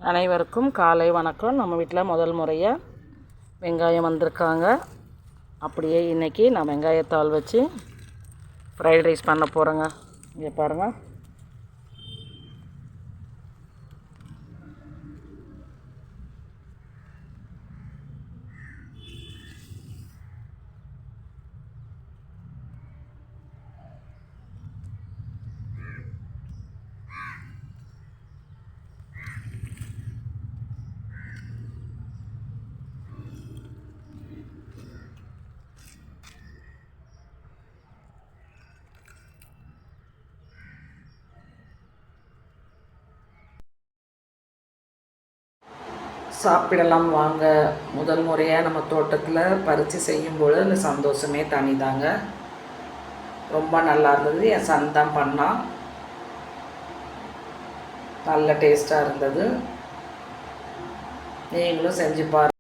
அனைவருக்கும் காலை வணக்கம். நம்ம வீட்டில் முதல் முறையாக வெங்காயம் வந்திருக்காங்க. அப்படியே இன்றைக்கி நான் வெங்காயத்தாள் வச்சு ஃப்ரைட் ரைஸ் பண்ண போகிறேங்க. இங்கே பாருங்கள். சாப்பிடலாம் வாங்க. முதல் முறையாக நம்ம தோட்டத்தில் பறித்து செய்யும்போது அந்த சந்தோஷமே தனிதாங்க. ரொம்ப நல்லா இருந்தது. என் சன் தான் பண்ணான். நல்ல டேஸ்ட்டாக இருந்தது. நீங்களும் செஞ்சு பாருங்கள்.